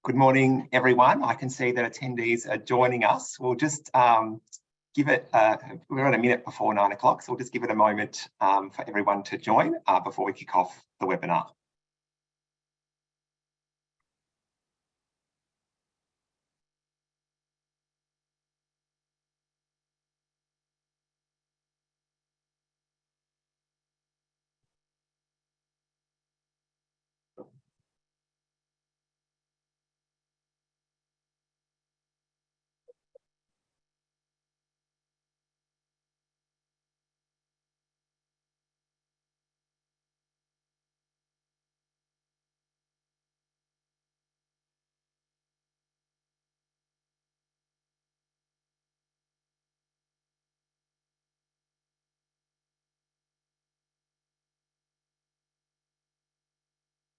Good morning, everyone. I can see that attendees are joining us. We'll just give it, we're on a minute before 9 o'clock, so we'll just give it a moment for everyone to join before we kick off the webinar.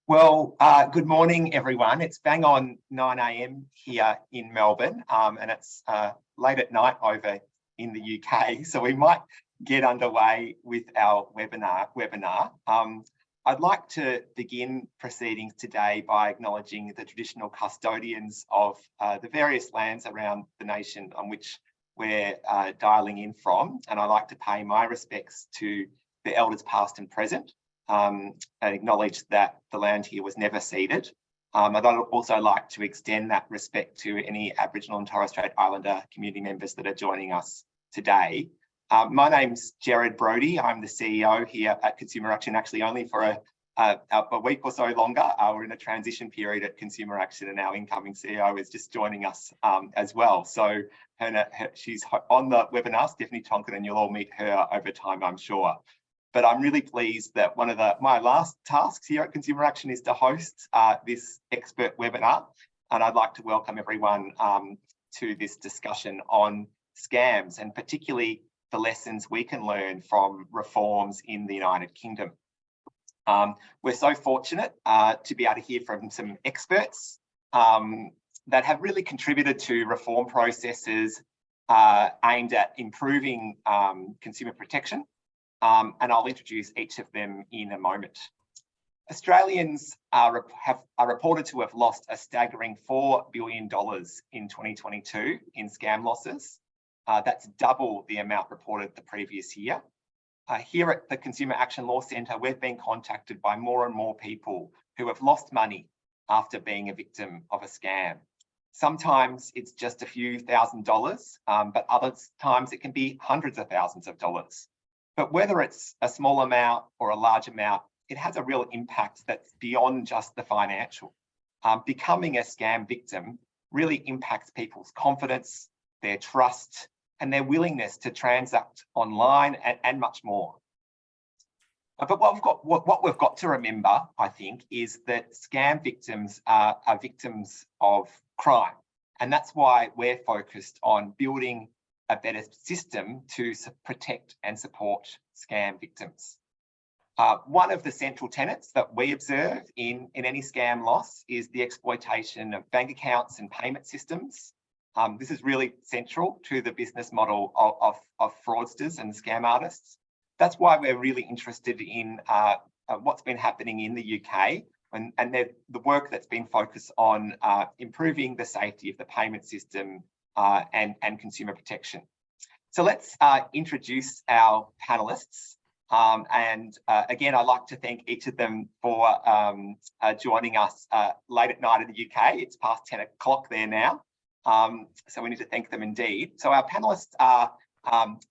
Well, good morning, everyone. It's bang on 9 a.m. here in Melbourne, and it's late at night over in the UK, so we might get underway with our webinar. I'd like to begin proceedings today by acknowledging the traditional custodians of the various lands around the nation on which we're dialing in from, and I'd like to pay my respects to the elders past and present, and acknowledge that the land here was never ceded. I'd also like to extend that respect to any Aboriginal and Torres Strait Islander community members that are joining us today. My name's Gerard Brody. I'm the CEO here at Consumer Action, actually only for a week or so longer. We're in a transition period at Consumer Action, and our incoming CEO is just joining us as well. So she's on the webinar, Stephanie Tonkin, and you'll all meet her over time, I'm sure. But I'm really pleased that one of my last tasks here at Consumer Action is to host this expert webinar. And I'd like to welcome everyone to this discussion on scams, and particularly the lessons we can learn from reforms in the United Kingdom. We're so fortunate to be able to hear from some experts that have really contributed to reform processes aimed at improving consumer protection. And I'll introduce each of them in a moment. Australians are reported to have lost a staggering $4 billion in 2022 in scam losses. That's double the amount reported the previous year. Here at the Consumer Action Law Centre, we've been contacted by more and more people who have lost money after being a victim of a scam. Sometimes it's just a few $1,000s, but other times it can be hundreds of thousands of dollars. But whether it's a small amount or a large amount, it has a real impact that's beyond just the financial. Becoming a scam victim really impacts people's confidence, their trust, and their willingness to transact online and much more. But what we've got to remember, I think, is that scam victims are victims of crime. And that's why we're focused on building a better system to protect and support scam victims. One of the central tenets that we observe in any scam loss is the exploitation of bank accounts and payment systems. This is really central to the business model of fraudsters and scam artists. That's why we're really interested in what's been happening in the UK and the work that's been focused on improving the safety of the payment system and consumer protection. So let's introduce our panelists. Again, I'd like to thank each of them for joining us late at night in the UK. It's past 10 o'clock there now. So we need to thank them indeed. So our panelists are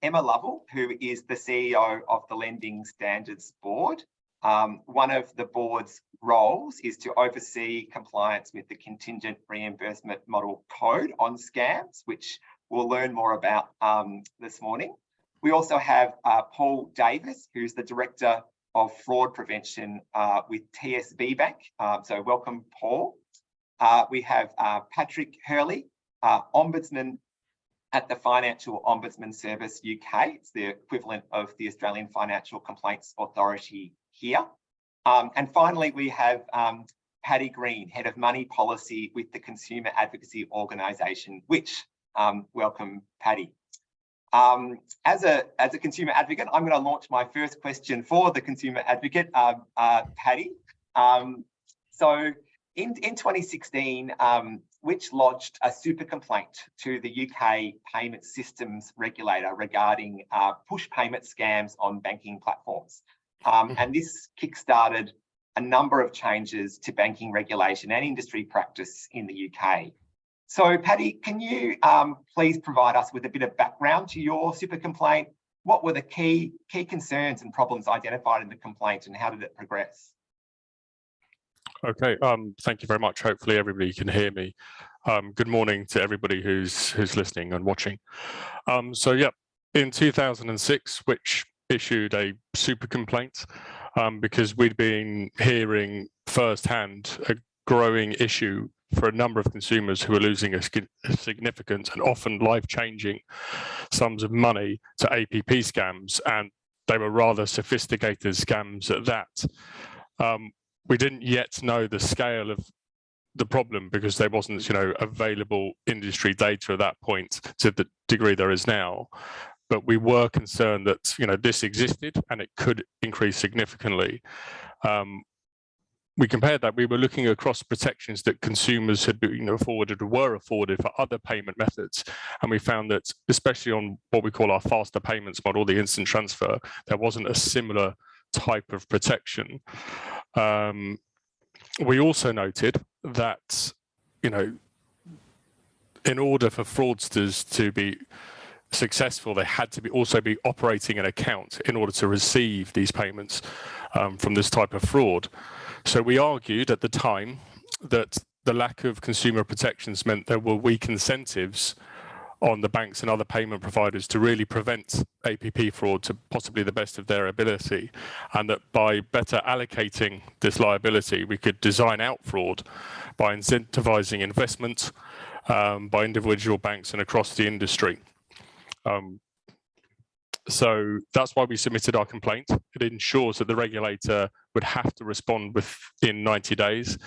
Emma Lovell, who is the CEO of the Lending Standards Board. One of the board's roles is to oversee compliance with the Contingent Reimbursement Model Code on scams, which we'll learn more about this morning. We also have Paul Davis, who's the Director of Fraud Prevention with TSB Bank. So welcome, Paul. We have Patrick Hurley, Ombudsman at the Financial Ombudsman Service UK. It's the equivalent of the Australian Financial Complaints Authority here. And finally, we have Paddy Greene, Head of Money Policy with the Consumer Advocacy Organisation, which, welcome, Paddy. As a consumer advocate, I'm going to launch my first question for the consumer advocate, Paddy. So In 2016, which lodged a super complaint to the UK payment systems regulator regarding push payment scams on banking platforms. And this kickstarted a number of changes to banking regulation and industry practice in the UK. So, Paddy, can you please provide us with a bit of background to your super complaint? What were the key concerns and problems identified in the complaint, and how did it progress? Okay, thank you very much. Hopefully everybody can hear me. Good morning to everybody who's listening and watching. So yeah, in 2006, which issued a super complaint because we'd been hearing firsthand a growing issue for a number of consumers who are losing a significant and often life-changing sums of money to APP scams, and they were rather sophisticated scams at that. We didn't yet know the scale of the problem because there wasn't, available industry data at that point to the degree there is now. But we were concerned that, this existed and it could increase significantly. We compared that. We were looking across protections that consumers had been afforded or were afforded for other payment methods, and we found that, especially on what we call our faster payments model, the instant transfer, there wasn't a similar type of protection. We also noted that, in order for fraudsters to be successful, they had to also be operating an account in order to receive these payments from this type of fraud. So we argued at the time that the lack of consumer protections meant there were weak incentives on the banks and other payment providers to really prevent APP fraud to possibly the best of their ability, and that by better allocating this liability, we could design out fraud by incentivizing investment by individual banks and across the industry. So that's why we submitted our complaint. It ensures that the regulator would have to respond within 90 days.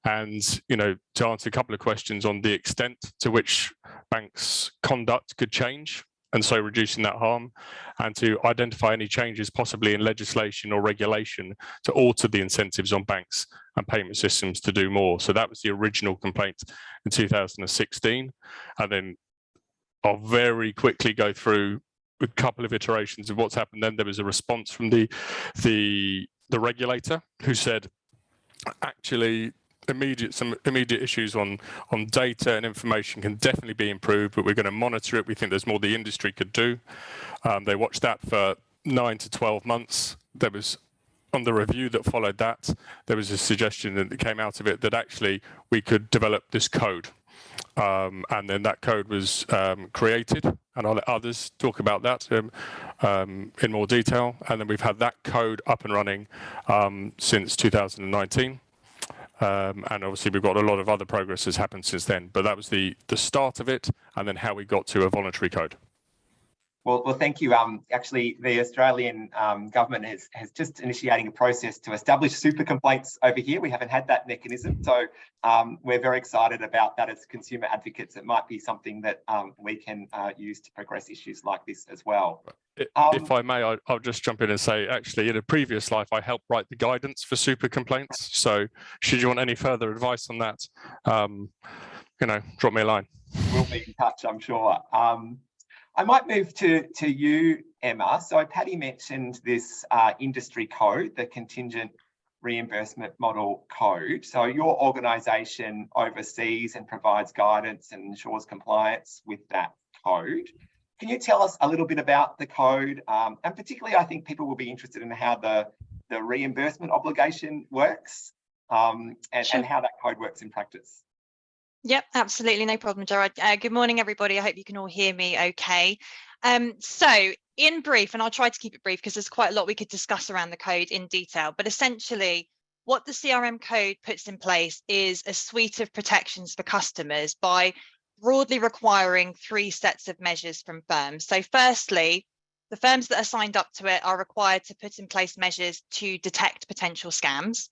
And, to answer a couple of questions on the extent to which banks' conduct could change, and so reducing that harm, and to identify any changes possibly in legislation or regulation to alter the incentives on banks and payment systems to do more. So that was the original complaint in 2016. And then I'll very quickly go through a couple of iterations of what's happened. Then there was a response from the regulator, who said, actually, some immediate issues on data and information can definitely be improved, but we're going to monitor it. We think there's more the industry could do. They watched that for 9 to 12 months. There was, on the review that followed that, there was a suggestion that came out of it that actually we could develop this code. And then that code was created, and I'll let others talk about that in more detail. And then we've had that code up and running since 2019. And obviously we've got a lot of other progress has happened since then, but that was the start of it, and then how we got to a voluntary code. Well, thank you. Actually, the Australian government has just initiating a process to establish super complaints over here. We haven't had that mechanism, so we're very excited about that as consumer advocates. It might be something that we can use to progress issues like this as well. If I may, I'll just jump in and say, actually, in a previous life, I helped write the guidance for super complaints. So should you want any further advice on that, drop me a line. We'll be in touch, I'm sure. I might move to you, Emma. So Paddy mentioned this industry code, the contingent reimbursement model code. So your organisation oversees and provides guidance and ensures compliance with that code. Can you tell us a little bit about the code? And particularly, I think people will be interested in how the reimbursement obligation works and how that code works in practice. Yep, absolutely, no problem, Gerard. Good morning, everybody. I hope you can all hear me okay. So in brief, and I'll try to keep it brief because there's quite a lot we could discuss around the code in detail, but essentially what the CRM code puts in place is a suite of protections for customers by broadly requiring 3 sets of measures from firms. So firstly, the firms that are signed up to it are required to put in place measures to detect potential scams.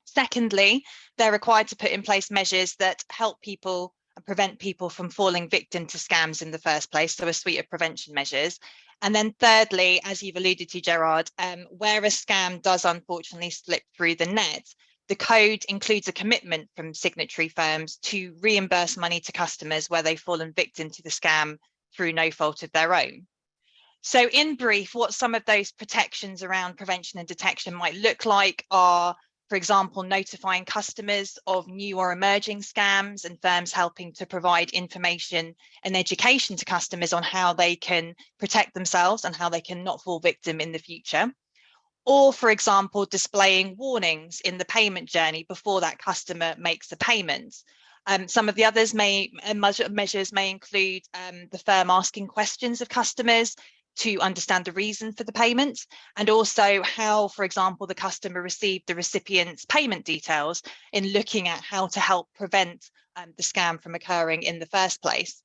Secondly, they're required to put in place measures that help people and prevent people from falling victim to scams in the first place, so a suite of prevention measures. And then thirdly, as you've alluded to, Gerard, where a scam does unfortunately slip through the net, the code includes a commitment from signatory firms to reimburse money to customers where they've fallen victim to the scam through no fault of their own. So in brief, what some of those protections around prevention and detection might look like are, for example, notifying customers of new or emerging scams and firms helping to provide information and education to customers on how they can protect themselves and how they can not fall victim in the future. Or, for example, displaying warnings in the payment journey before that customer makes a payment. Some of the others measures may include the firm asking questions of customers to understand the reason for the payment, and also how, for example, the customer received the recipient's payment details in looking at how to help prevent the scam from occurring in the first place.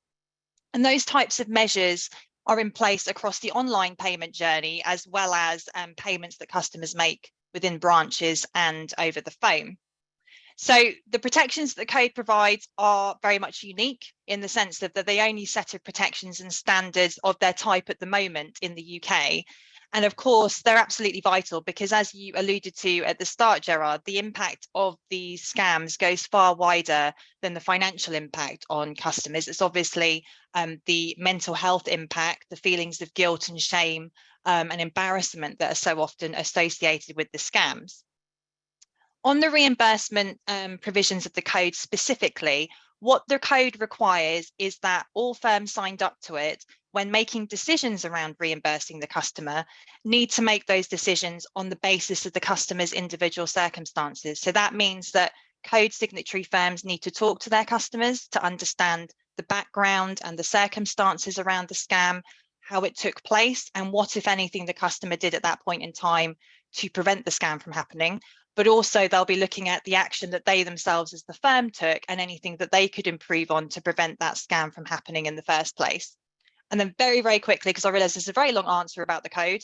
And those types of measures are in place across the online payment journey, as well as payments that customers make within branches and over the phone. So the protections that the code provides are very much unique in the sense that they're the only set of protections and standards of their type at the moment in the UK. And of course, they're absolutely vital because, as you alluded to at the start, Gerard, the impact of these scams goes far wider than the financial impact on customers. It's obviously the mental health impact, the feelings of guilt and shame and embarrassment that are so often associated with the scams. On the reimbursement provisions of the code specifically, what the code requires is that all firms signed up to it, when making decisions around reimbursing the customer, need to make those decisions on the basis of the customer's individual circumstances. So that means that code signatory firms need to talk to their customers to understand the background and the circumstances around the scam, how it took place, and what, if anything, the customer did at that point in time to prevent the scam from happening. But also they'll be looking at the action that they themselves as the firm took and anything that they could improve on to prevent that scam from happening in the first place. And then very, very quickly, because I realize this is a very long answer about the code,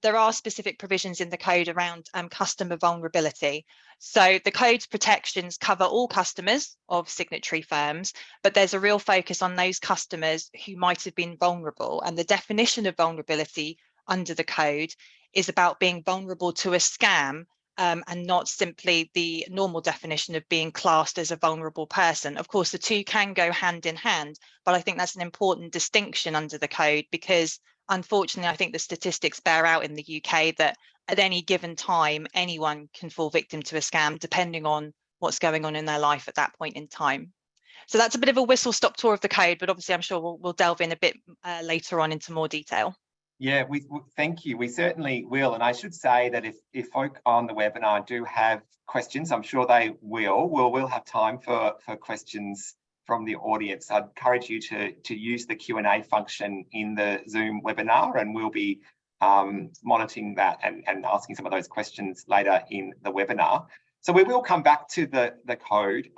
there are specific provisions in the code around customer vulnerability. So the code's protections cover all customers of signatory firms, but there's a real focus on those customers who might have been vulnerable. And the definition of vulnerability under the code is about being vulnerable to a scam, and not simply the normal definition of being classed as a vulnerable person. Of course, the two can go hand in hand, but I think that's an important distinction under the code because, unfortunately, I think the statistics bear out in the UK that at any given time, anyone can fall victim to a scam depending on what's going on in their life at that point in time. So that's a bit of a whistle-stop tour of the code, but obviously I'm sure we'll delve in a bit later on into more detail. Yeah, thank you. We certainly will. And I should say that if folk on the webinar do have questions, I'm sure they will. We'll have time for questions from the audience. I'd encourage you to use the Q&A function in the Zoom webinar, and we'll be monitoring that and asking some of those questions later in the webinar. So we will come back to the code,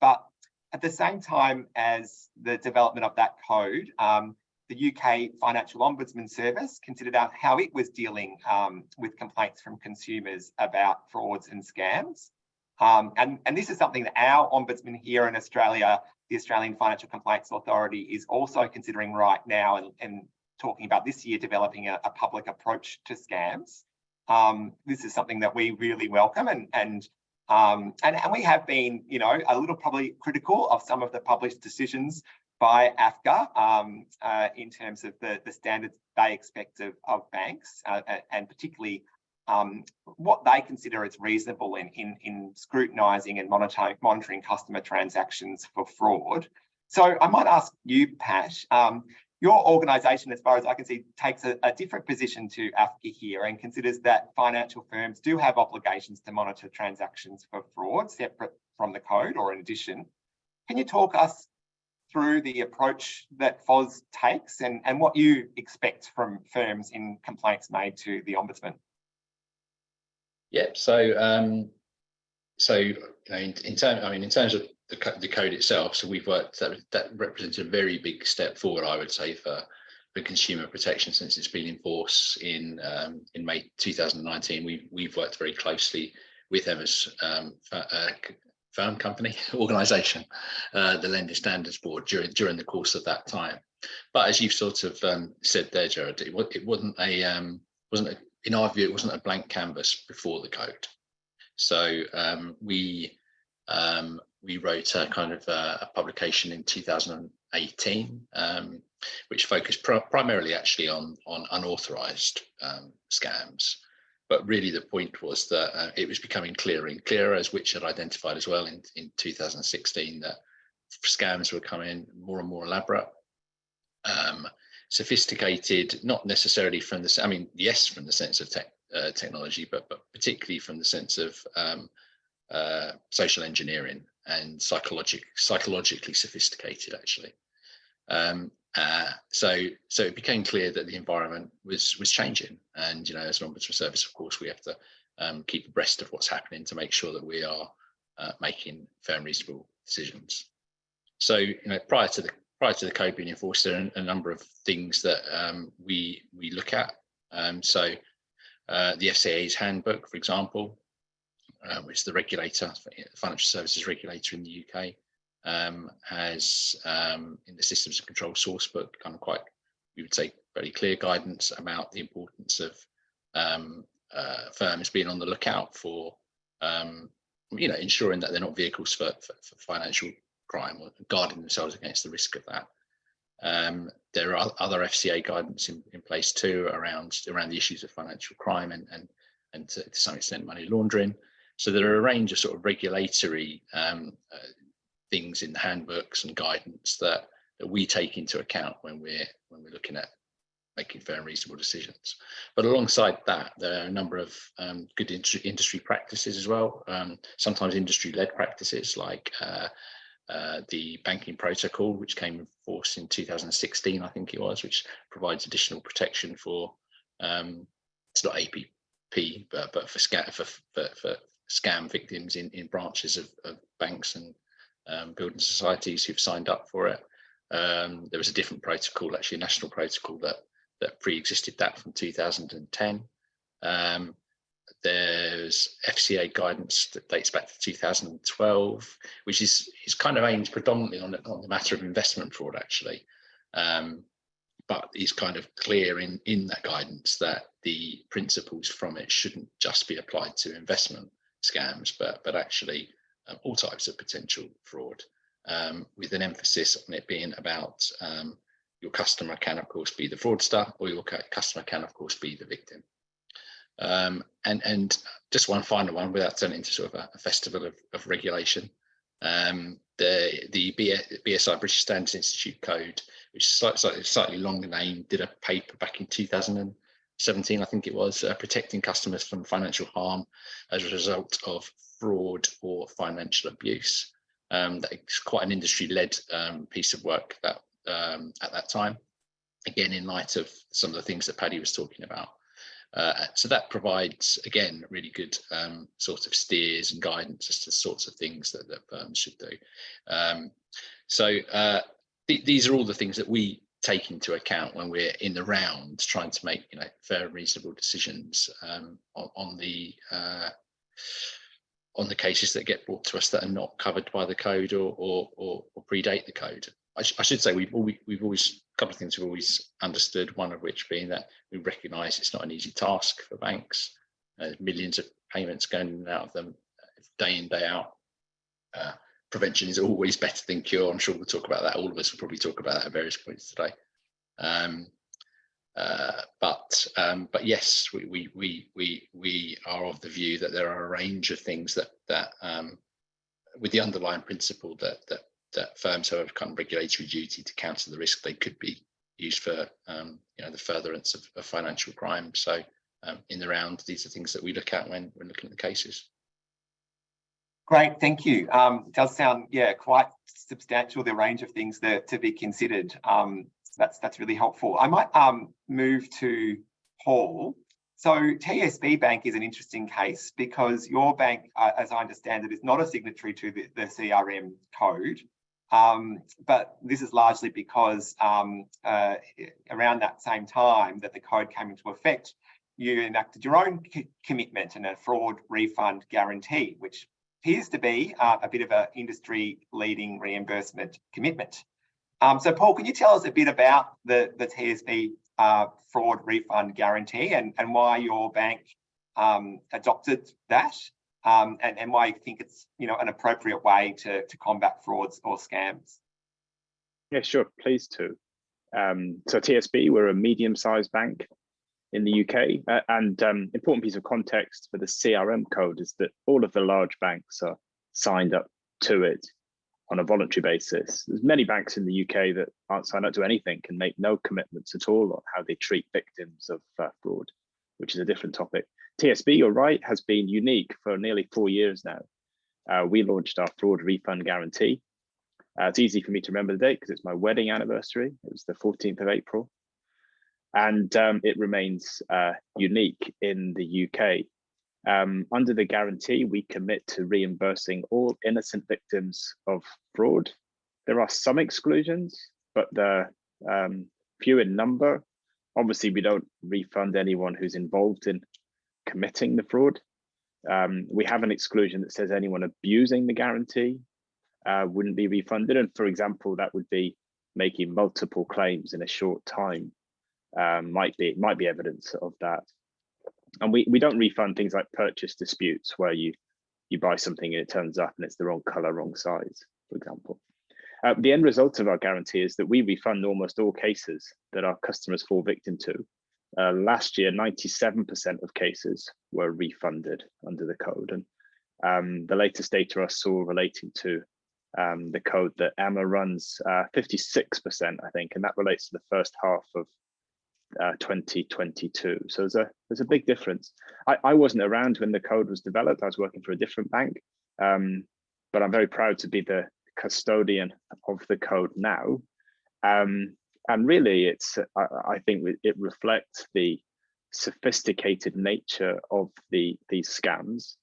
but at the same time as the development of that code, the UK Financial Ombudsman Service considered out how it was dealing with complaints from consumers about frauds and scams. And this is something that our Ombudsman here in Australia, the Australian Financial Complaints Authority, is also considering right now and talking about this year developing a public approach to scams. This is something that we really welcome and we have been, a little probably critical of some of the published decisions by AFCA in terms of the standards they expect of banks and particularly what they consider as reasonable in scrutinising and monitoring customer transactions for fraud. So I might ask you, Pat, your organisation, as far as I can see, takes a different position to AFCA here and considers that financial firms do have obligations to monitor transactions for fraud separate from the code or in addition. Can you talk us through the approach that FOS takes and what you expect from firms in complaints made to the Ombudsman? Yeah, so in terms of the code itself, so we've worked that represents a very big step forward, I would say, for consumer protection since it's been in force in May 2019. We've worked very closely with them as firm company organisation, the Lender Standards Board during the course of that time. But as you've sort of said there, Gerard, it wasn't in our view, it wasn't a blank canvas before the code. So we wrote a kind of a publication in 2018, which focused primarily actually on unauthorized scams. But really the point was that it was becoming clearer and clearer, as Which had identified as well in 2016, that scams were becoming more and more elaborate, sophisticated, not necessarily from the, I mean, yes, from the sense of technology, but particularly from the sense of social engineering and psychologically sophisticated, actually. So it became clear that the environment was changing, and as an Ombudsman service, of course, we have to keep abreast of what's happening to make sure that we are making fair and reasonable decisions. So prior to the code being enforced, there are a number of things that we look at. So the FCA's handbook, for example, which is the regulator, financial services regulator in the UK, has in the systems and control source book kind of quite, we would say, very clear guidance about the importance of firms being on the lookout for ensuring that they're not vehicles for financial crime, or guarding themselves against the risk of that. There are other FCA guidance in place too around the issues of financial crime and to some extent money laundering. So there are a range of sort of regulatory things in the handbooks and guidance that we take into account when we're looking at making fair and reasonable decisions. But alongside that, there are a number of good industry practices as well. Sometimes industry-led practices, like the banking protocol, which came in force in 2016, I think it was, which provides additional protection for it's not APP, but for scam victims in branches of banks and building societies who've signed up for it. There was a different protocol, actually a national protocol that pre-existed that from 2010. There's FCA guidance that dates back to 2012, which is kind of aimed predominantly on the matter of investment fraud, actually, but is kind of clear in that guidance that the principles from it shouldn't just be applied to investment scams, but actually all types of potential fraud, with an emphasis on it being about your customer can, of course, be the fraudster, or your customer can, of course, be the victim. And just one final one, without turning into sort of a festival of regulation, the BSI, British Standards Institute Code, which is slightly longer name, did a paper back in 2017, I think it was, protecting customers from financial harm as a result of fraud or financial abuse. That's quite an industry-led piece of work that at that time, again, in light of some of the things that Paddy was talking about. So that provides, again, really good sort of steers and guidance as to the sorts of things that firms should do. These are all the things that we take into account when we're in the round trying to make fair and reasonable decisions on the cases that get brought to us that are not covered by the code or predate the code. I should say we've always, a couple of things we've always understood, one of which being that we recognise it's not an easy task for banks. Millions of payments going in and out of them day in, day out. Prevention is always better than cure. I'm sure we'll talk about that. All of us will probably talk about that at various points today. But yes, we are of the view that there are a range of things that with the underlying principle that firms have a kind of regulatory duty to counter the risk, they could be used for the furtherance of financial crime. So in the round, these are things that we look at when we're looking at the cases. Great, thank you. It does sound, quite substantial, the range of things that to be considered. So that's really helpful. I might move to Paul. So TSB Bank is an interesting case because your bank, as I understand it, is not a signatory to the CRM code. But this is largely because around that same time that the code came into effect, you enacted your own commitment and a fraud refund guarantee, which appears to be a bit of an industry-leading reimbursement commitment. So Paul, can you tell us a bit about the TSB fraud refund guarantee and why your bank adopted that? and why you think it's, you know, an appropriate way to combat frauds or scams. Yeah, sure, pleased to. So TSB, we're a medium-sized bank in the UK, and important piece of context for the CRM code is that all of the large banks are signed up to it on a voluntary basis. There's many banks in the UK that aren't signed up to anything, can make no commitments at all on how they treat victims of fraud, which is a different topic. TSB, you're right, has been unique for nearly 4 years now. We launched our fraud refund guarantee. It's easy for me to remember the date because it's my wedding anniversary. It was the 14th of April. And it remains unique in the UK. Under the guarantee, we commit to reimbursing all innocent victims of fraud. There are some exclusions, but they're few in number. Obviously, we don't refund anyone who's involved in committing the fraud. We have an exclusion that says anyone abusing the guarantee wouldn't be refunded. And for example, that would be making multiple claims in a short time. Might be evidence of that. And we don't refund things like purchase disputes where you buy something and it turns up and it's the wrong color, wrong size, for example. The end result of our guarantee is that we refund almost all cases that our customers fall victim to. Last year, 97% of cases were refunded under the code. And the latest data I saw relating to the code that Emma runs, 56%, I think, and that relates to the first half of 2022. So there's a big difference. I wasn't around when the code was developed. I was working for a different bank, but I'm very proud to be the custodian of the code now. And really, I think it reflects the sophisticated nature of these scams,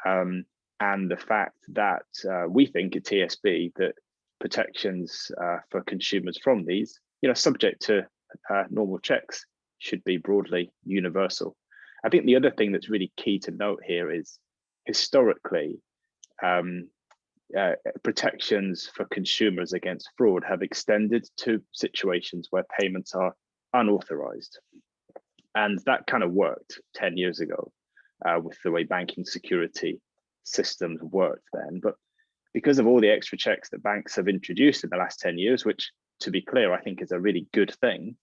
and the fact that we think at TSB that protections for consumers from these, you know, subject to normal checks, should be broadly universal. I think the other thing that's really key to note here is historically, protections for consumers against fraud have extended to situations where payments are unauthorized. And that kind of worked 10 years ago with the way banking security systems worked then. But because of all the extra checks that banks have introduced in the last 10 years, which, to be clear, I think is a really good thing,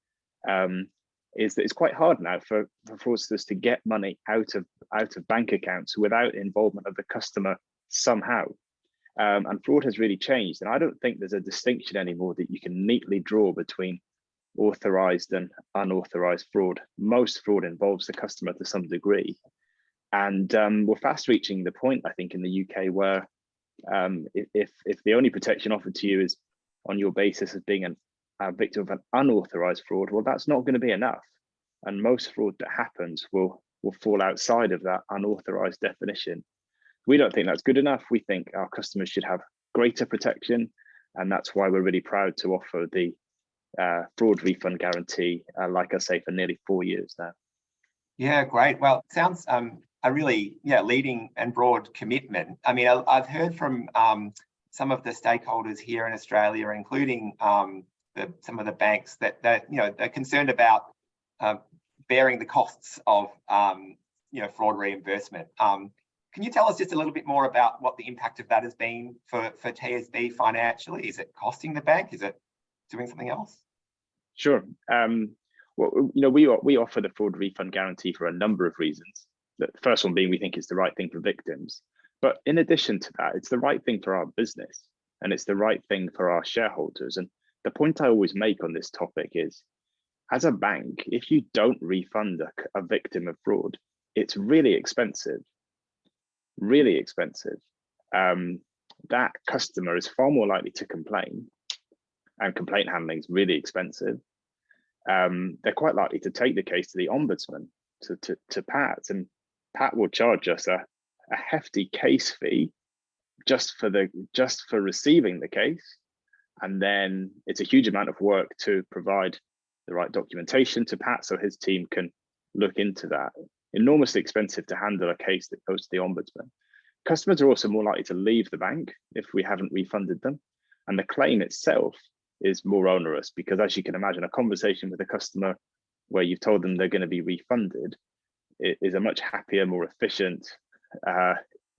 is that it's quite hard now for fraudsters to get money out of bank accounts without involvement of the customer somehow. And fraud has really changed. And I don't think there's a distinction anymore that you can neatly draw between authorized and unauthorized fraud. Most fraud involves the customer to some degree. And we're fast reaching the point, I think, in the UK where if the only protection offered to you is on your basis of being a victim of an unauthorized fraud, well, that's not going to be enough. And most fraud that happens will fall outside of that unauthorized definition. We don't think that's good enough. We think our customers should have greater protection. And that's why we're really proud to offer the fraud refund guarantee, like I say, for nearly 4 years now. Yeah, great. Well, it sounds a really leading and broad commitment. I mean, I've heard from some of the stakeholders here in Australia, including some of the banks, that they're concerned about bearing the costs of fraud reimbursement. Can you tell us just a little bit more about what the impact of that has been for TSB financially? Is it costing the bank? Is it doing something else? Sure. Well, we offer the fraud refund guarantee for a number of reasons. The first one being we think it's the right thing for victims. But in addition to that, it's the right thing for our business and it's the right thing for our shareholders. And the point I always make on this topic is, as a bank, if you don't refund a victim of fraud, it's really expensive. Really expensive. That customer is far more likely to complain, and complaint handling is really expensive. They're quite likely to take the case to the Ombudsman, to Pat, and Pat will charge us a hefty case fee just for receiving the case, and then it's a huge amount of work to provide the right documentation to Pat so his team can look into that. Enormously expensive to handle a case that goes to the Ombudsman. Customers are also more likely to leave the bank if we haven't refunded them. And the claim itself is more onerous because, as you can imagine, a conversation with a customer where you've told them they're going to be refunded is a much happier, more efficient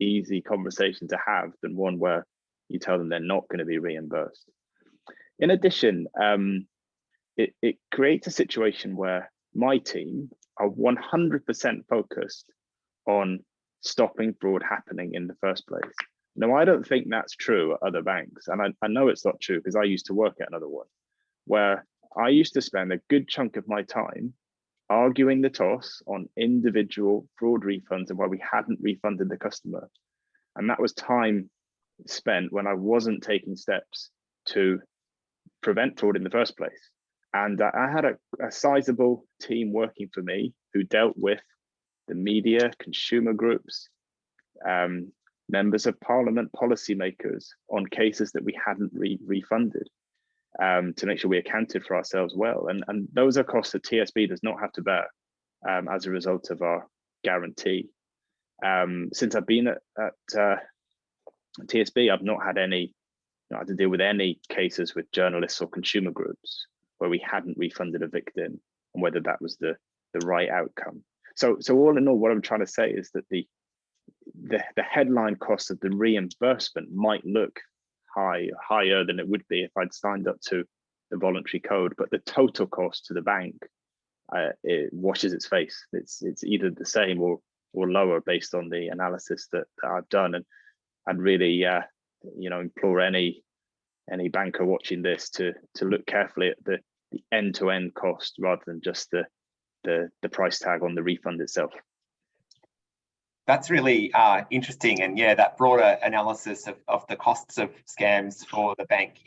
easy conversation to have than one where you tell them they're not going to be reimbursed. In addition, it creates a situation where my team are 100% focused on stopping fraud happening in the first place. Now, I don't think that's true at other banks. And I know it's not true because I used to work at another one where I used to spend a good chunk of my time arguing the toss on individual fraud refunds and why we hadn't refunded the customer. And that was time spent when I wasn't taking steps to prevent fraud in the first place. And I had a sizable team working for me who dealt with the media, consumer groups, members of parliament, policymakers on cases that we hadn't refunded to make sure we accounted for ourselves well. And those are costs that TSB does not have to bear as a result of our guarantee. Since I've been at TSB, I've not had to deal with any cases with journalists or consumer groups where we hadn't refunded a victim and whether that was the right outcome. So all in all, what I'm trying to say is that the headline cost of the reimbursement might look higher than it would be if I'd signed up to the voluntary code, but the total cost to the bank it washes its face. It's either the same or lower based on the analysis that I've done. And I'd really implore any banker watching this to look carefully at the end-to-end cost rather than just the price tag on the refund itself. That's really interesting, and yeah, that broader analysis of the costs of scams for the bank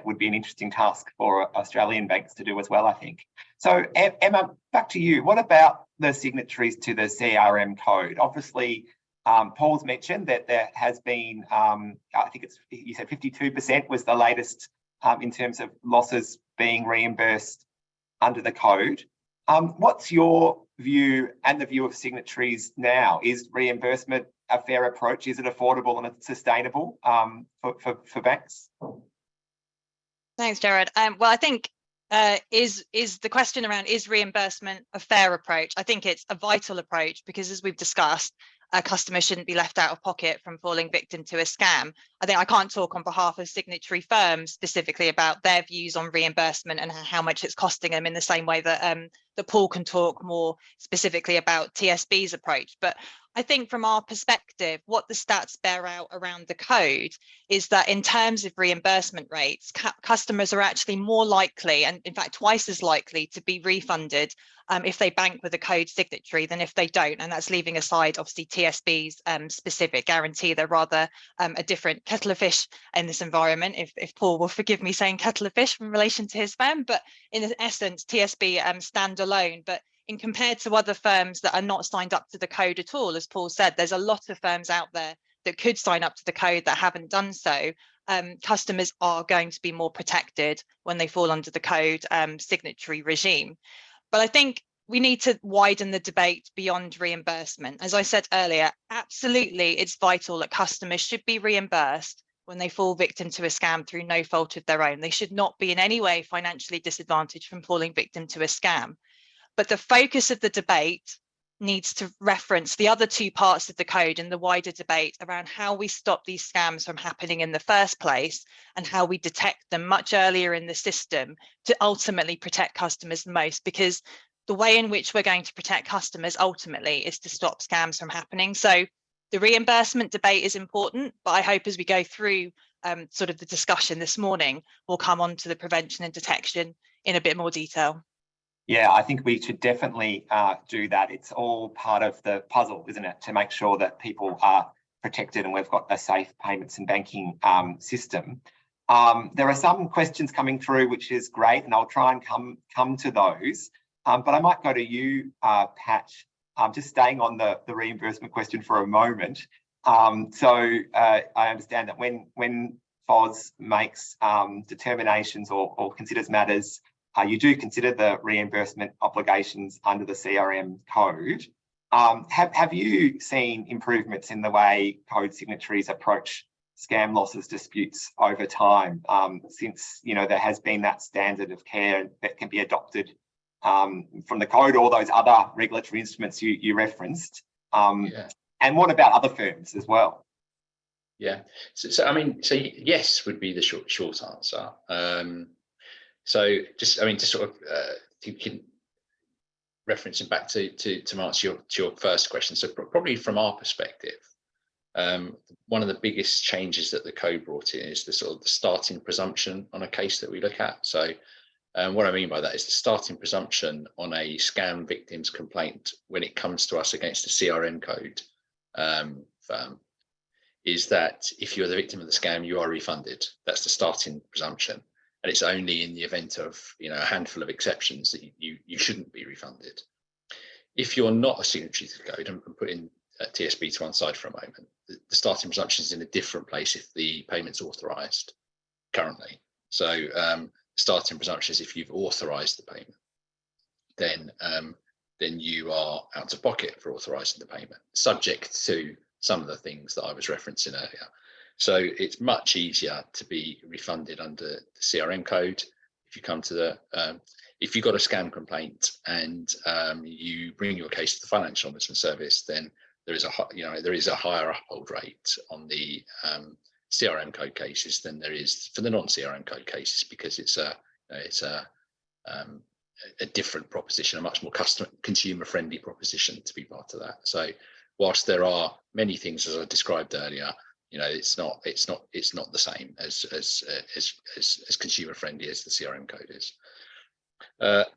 would be an interesting task for Australian banks to do as well, I think. So Emma, back to you. What about the signatories to the CRM code? Obviously, Paul's mentioned that there has been, I think you said 52% was the latest in terms of losses being reimbursed under the code. What's your view and the view of signatories now? Is reimbursement a fair approach? Is it affordable and sustainable for banks? Thanks, Gerard. Well, I think is the question around, is reimbursement a fair approach? I think it's a vital approach because, as we've discussed, a customer shouldn't be left out of pocket from falling victim to a scam. I think I can't talk on behalf of signatory firms specifically about their views on reimbursement and how much it's costing them in the same way that that Paul can talk more specifically about TSB's approach. But I think from our perspective, what the stats bear out around the code is that in terms of reimbursement rates, customers are actually more likely, and in fact twice as likely, to be refunded if they bank with a code signatory than if they don't. And that's leaving aside obviously TSB's specific guarantee. They're rather a different kettle of fish in this environment, if Paul will forgive me saying kettle of fish in relation to his firm. But in essence, TSB stand alone. But in compared to other firms that are not signed up to the code at all, as Paul said, there's a lot of firms out there that could sign up to the code that haven't done so. Customers are going to be more protected when they fall under the code signatory regime. But I think we need to widen the debate beyond reimbursement. As I said earlier, absolutely, it's vital that customers should be reimbursed when they fall victim to a scam through no fault of their own. They should not be in any way financially disadvantaged from falling victim to a scam. But the focus of the debate needs to reference the other two parts of the code in the wider debate around how we stop these scams from happening in the first place and how we detect them much earlier in the system to ultimately protect customers most, because the way in which we're going to protect customers ultimately is to stop scams from happening. So the reimbursement debate is important, but I hope as we go through sort of the discussion this morning, we'll come on to the prevention and detection in a bit more detail. Yeah, I think we should definitely do that. It's all part of the puzzle, isn't it, to make sure that people are protected and we've got a safe payments and banking system. There are some questions coming through, which is great, and I'll try and come to those. But I might go to you, Pat, just staying on the reimbursement question for a moment. I understand that when FOS makes determinations or considers matters, you do consider the reimbursement obligations under the CRM code. Have you seen improvements in the way code signatories approach scam losses disputes over time since there has been that standard of care that can be adopted from the code or those other regulatory instruments you referenced? And what about other firms as well? Yeah, so I mean, so yes would be the short answer. So just, I mean, just sort of thinking, referencing back to answer your first question. So probably from our perspective, one of the biggest changes that the code brought in is the sort of the starting presumption on a case that we look at. So what I mean by that is the starting presumption on a scam victim's complaint when it comes to us against the CRM code firm is that if you're the victim of the scam, you are refunded. That's the starting presumption. And it's only in the event of, you know, a handful of exceptions that you shouldn't be refunded. If you're not a signatory to the code, and putting TSB to one side for a moment, the starting presumption is in a different place if the payment's authorised currently. So the starting presumption is if you've authorised the payment, then you are out of pocket for authorising the payment, subject to some of the things that I was referencing earlier. So it's much easier to be refunded under the CRM code. If you come to the, if you've got a scam complaint and you bring your case to the Financial Ombudsman Service, then there is a higher uphold rate on the CRM code cases than there is for the non-CRM code cases, because it's a different proposition, a much more consumer friendly proposition to be part of that. So whilst there are many things, as I described earlier, you know, it's not the same as consumer friendly as the CRM code is.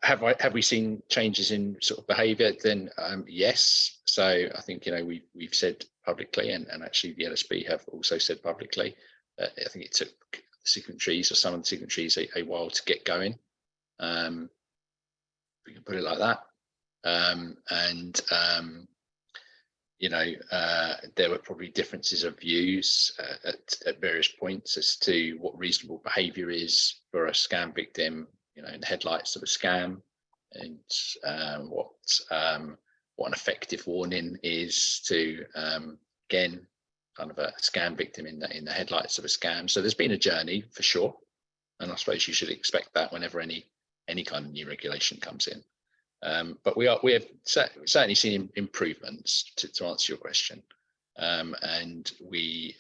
Have we seen changes in sort of behaviour? Then yes. So I think, you know, we've said publicly, and actually the LSB have also said publicly, I think it took the signatories, or some of the signatories, a while to get going. We can put it like that. You know, there were probably differences of views at various points as to what reasonable behaviour is for a scam victim, you know, in the headlights of a scam, and what an effective warning is to, again, kind of a scam victim in the headlights of a scam. So there's been a journey for sure, and I suppose you should expect that whenever any kind of new regulation comes in. But we have certainly seen improvements, to answer your question, and we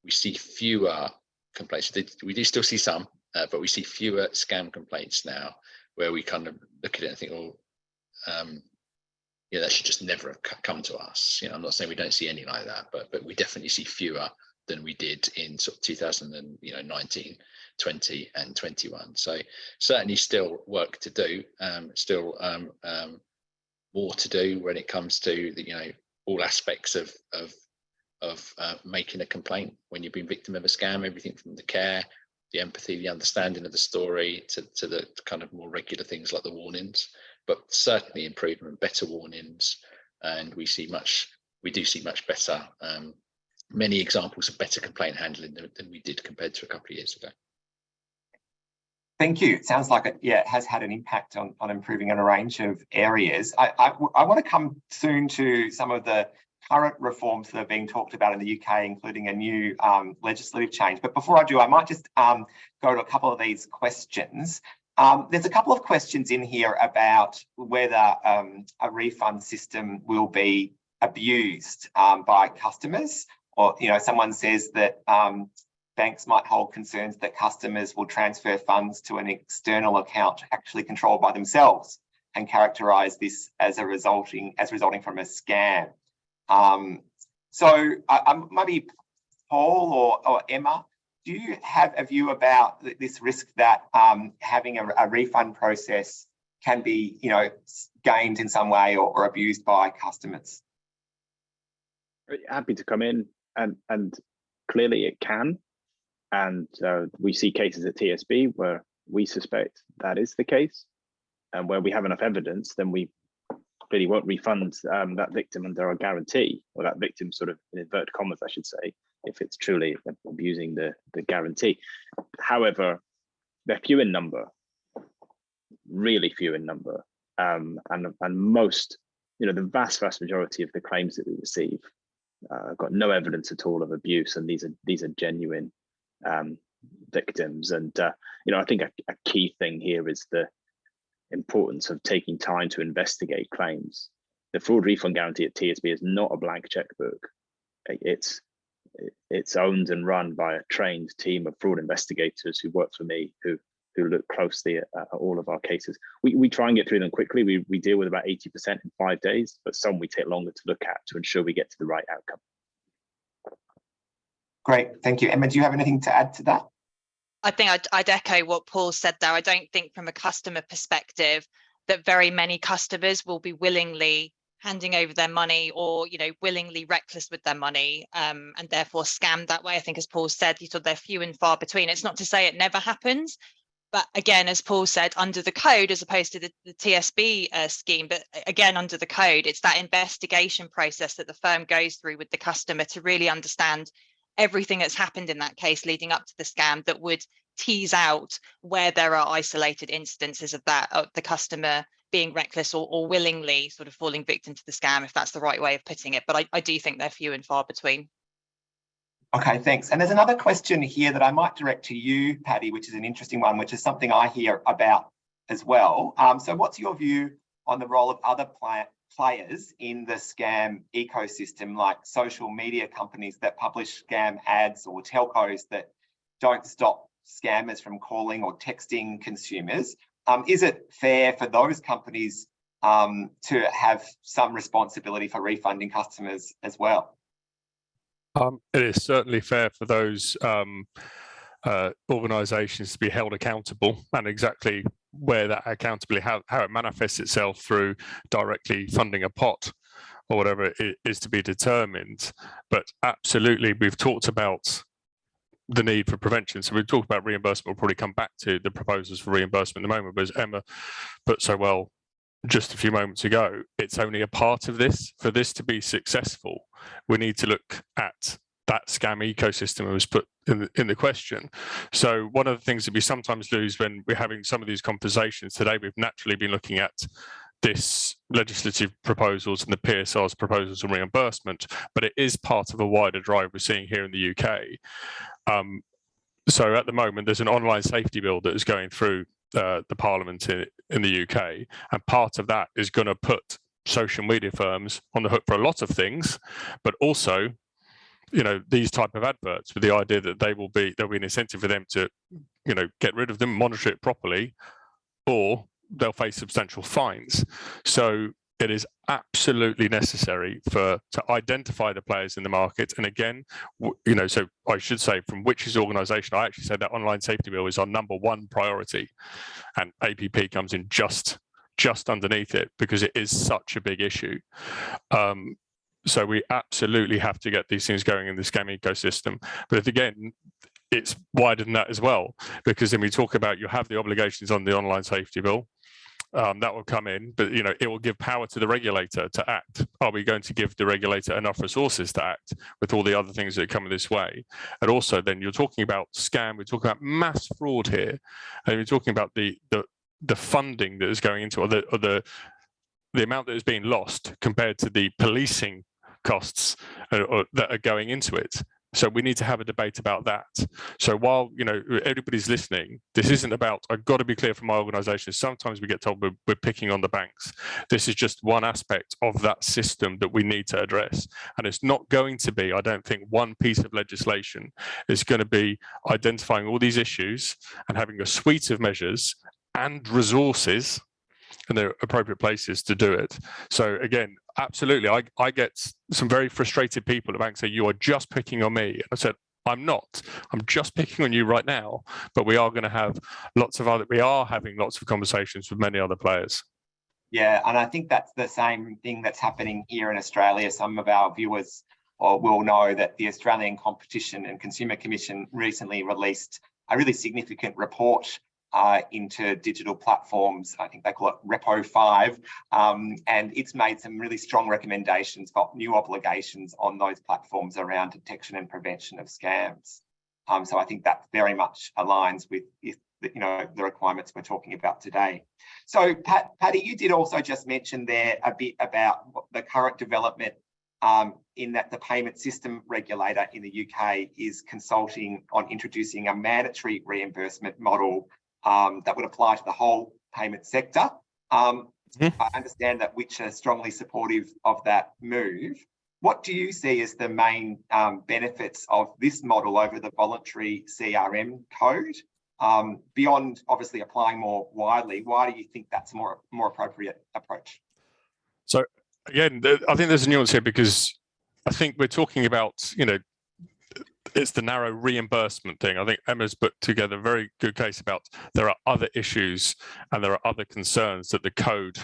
see fewer complaints. We do still see some, but we see fewer scam complaints now, where we kind of look at it and think, oh, yeah, that should just never have come to us. You know, I'm not saying we don't see any like that, but we definitely see fewer than we did in sort of 2019, 20 and 21. So certainly still work to do, still more to do when it comes to the, you know, all aspects of making a complaint when you've been victim of a scam, everything from the care, the empathy, the understanding of the story, to the kind of more regular things like the warnings. But certainly improvement, better warnings, and we do see much better, many examples of better complaint handling than we did compared to a couple of years ago. Thank you. It sounds like it has had an impact on improving in a range of areas. I want to come soon to some of the current reforms that are being talked about in the UK, including a new legislative change. But before I do, I might just go to a couple of these questions. There's a couple of questions in here about whether a refund system will be abused by customers, or, you know, someone says that banks might hold concerns that customers will transfer funds to an external account actually controlled by themselves, and characterise this as resulting from a scam. So maybe Paul or Emma, do you have a view about this risk that having a refund process can be, you know, gained in some way or abused by customers? Happy to come in, and clearly it can. And we see cases at TSB where we suspect that is the case, and where we have enough evidence, then we clearly won't refund that victim under our guarantee, or that victim, sort of in inverted commas, I should say, if it's truly abusing the guarantee. However, they're few in number, really few in number, and most, you know, the vast majority of the claims that we receive got no evidence at all of abuse, and these are genuine victims. And you know, I think a key thing here is the importance of taking time to investigate claims. the fraud refund guarantee at TSB is not a blank checkbook. It's owned and run by a trained team of fraud investigators who work for me, who look closely at all of our cases. We try and get through them quickly. We deal with about 80% in 5 days, but some we take longer to look at to ensure we get to the right outcome. Great, thank you. Emma, do you have anything to add to that? I think I'd echo what Paul said there. I don't think from a customer perspective that very many customers will be willingly handing over their money or, willingly reckless with their money and therefore scammed that way. I think, as Paul said, they're few and far between. It's not to say it never happens. But again, as Paul said, under the code, as opposed to the TSB scheme, but again, under the code, it's that investigation process that the firm goes through with the customer to really understand everything that's happened in that case leading up to the scam that would tease out where there are isolated instances of the customer being reckless or willingly sort of falling victim to the scam, if that's the right way of putting it. But I do think they're few and far between. Okay, thanks. And there's another question here that I might direct to you, Paddy, which is an interesting one, which is something I hear about as well. So what's your view on the role of other players in the scam ecosystem, like social media companies that publish scam ads or telcos that don't stop scammers from calling or texting consumers? Is it fair for those companies to have some responsibility for refunding customers as well? It is certainly fair for those organisations to be held accountable, and exactly where that accountability, how it manifests itself through directly funding a pot or whatever it is to be determined. But absolutely, we've talked about the need for prevention. So we've talked about reimbursement. We'll probably come back to the proposals for reimbursement in a moment, but as Emma put so well just a few moments ago, it's only a part of this. For this to be successful, we need to look at that scam ecosystem that was put in the question. So one of the things that we sometimes lose when we're having some of these conversations today, we've naturally been looking at this legislative proposals and the PSR's proposals on reimbursement, but it is part of a wider drive we're seeing here in the UK. So at the moment, there's an online safety bill that is going through the Parliament in the UK, and part of that is going to put social media firms on the hook for a lot of things, but also, these type of adverts, with the idea that there'll be an incentive for them to, get rid of them, monitor it properly, or they'll face substantial fines. So it is absolutely necessary to identify the players in the market. And again, so I should say, from Which's organisation, I actually said that online safety bill is our #1 priority, and APP comes in just underneath it because it is such a big issue. So we absolutely have to get these things going in the scam ecosystem. But again, it's wider than that as well, because then we talk about, you have the obligations on the online safety bill. That will come in, but it will give power to the regulator to act. Are we going to give the regulator enough resources to act with all the other things that come this way? And also, then you're talking about scam. We're talking about mass fraud here, and we're talking about the funding that is going into, or the amount that is being lost compared to the policing costs that are going into it. So we need to have a debate about that. So while everybody's listening, this isn't about, I've got to be clear from my organisation, sometimes we get told we're picking on the banks. This is just one aspect of that system that we need to address. And it's not going to be, I don't think, one piece of legislation. It's going to be identifying all these issues and having a suite of measures and resources in the appropriate places to do it. So again, absolutely, I get some very frustrated people at banks say, you are just picking on me. And I said, I'm not. I'm just picking on you right now, but we are going to have we are having lots of conversations with many other players. Yeah, and I think that's the same thing that's happening here in Australia. Some of our viewers will know that the Australian Competition and Consumer Commission recently released a really significant report into digital platforms. I think they call it Repo 5, and it's made some really strong recommendations for new obligations on those platforms around detection and prevention of scams. So I think that very much aligns with the requirements we're talking about today. So Paddy, you did also just mention there a bit about the current development in that the payment system regulator in the UK is consulting on introducing a mandatory reimbursement model that would apply to the whole payment sector. I understand that which are strongly supportive of that move. What do you see as the main benefits of this model over the voluntary CRM code? Beyond obviously applying more widely, why do you think that's a more appropriate approach? So again, I think there's a nuance here, because I think we're talking about, it's the narrow reimbursement thing. I think Emma's put together a very good case about there are other issues and there are other concerns that the code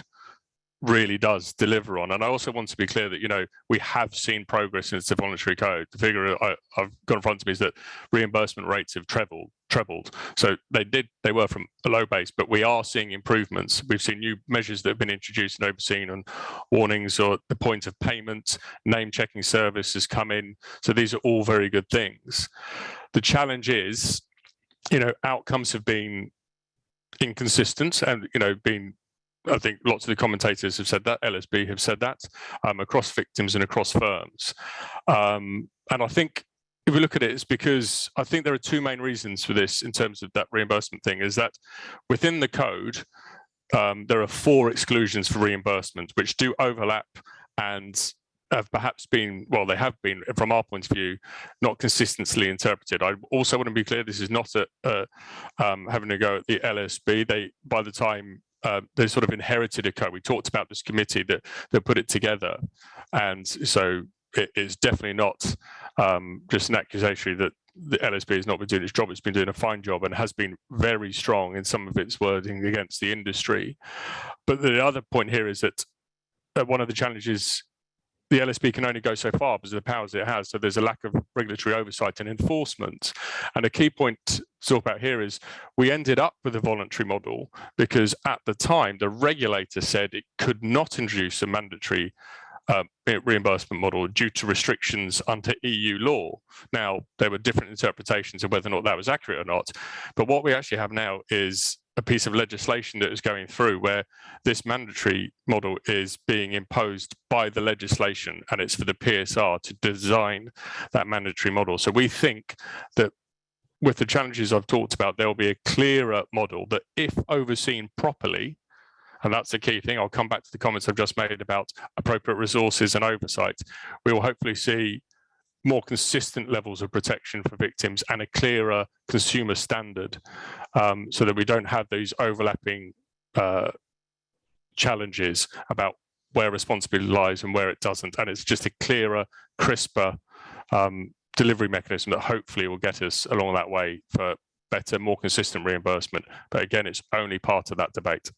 really does deliver on. And I also want to be clear that, we have seen progress since the voluntary code. The figure I've got in front of me is that reimbursement rates have trebled. So they were from a low base, but we are seeing improvements. We've seen new measures that have been introduced and overseen, and warnings or the point of payment, name checking service has come in. So these are all very good things. The challenge is, outcomes have been inconsistent and, I think lots of the commentators have said that, LSB have said that, across victims and across firms. And I think if we look at it, it's because I think there are two main reasons for this in terms of that reimbursement thing, is that within the code, there are 4 exclusions for reimbursement, which do overlap and have perhaps been, well, they have been, from our point of view, not consistently interpreted. I also want to be clear, this is not having a go at the LSB. By the time they sort of inherited a code, we talked about this committee that put it together, and so it is definitely not just an accusation that the LSB has not been doing its job. It's been doing a fine job and has been very strong in some of its wording against the industry. But the other point here is that one of the challenges, the LSB can only go so far because of the powers it has. So there's a lack of regulatory oversight and enforcement. And a key point to talk about here is we ended up with a voluntary model because at the time, the regulator said it could not introduce a mandatory reimbursement model due to restrictions under EU law. Now, there were different interpretations of whether or not that was accurate or not. But what we actually have now is a piece of legislation that is going through where this mandatory model is being imposed by the legislation, and it's for the PSR to design that mandatory model. So we think that with the challenges I've talked about, there will be a clearer model that, if overseen properly, and that's the key thing, I'll come back to the comments I've just made about appropriate resources and oversight, we will hopefully see more consistent levels of protection for victims and a clearer consumer standard, so that we don't have these overlapping challenges about where responsibility lies and where it doesn't. And it's just a clearer, crisper delivery mechanism that hopefully will get us along that way for better, more consistent reimbursement. But again, it's only part of that debate.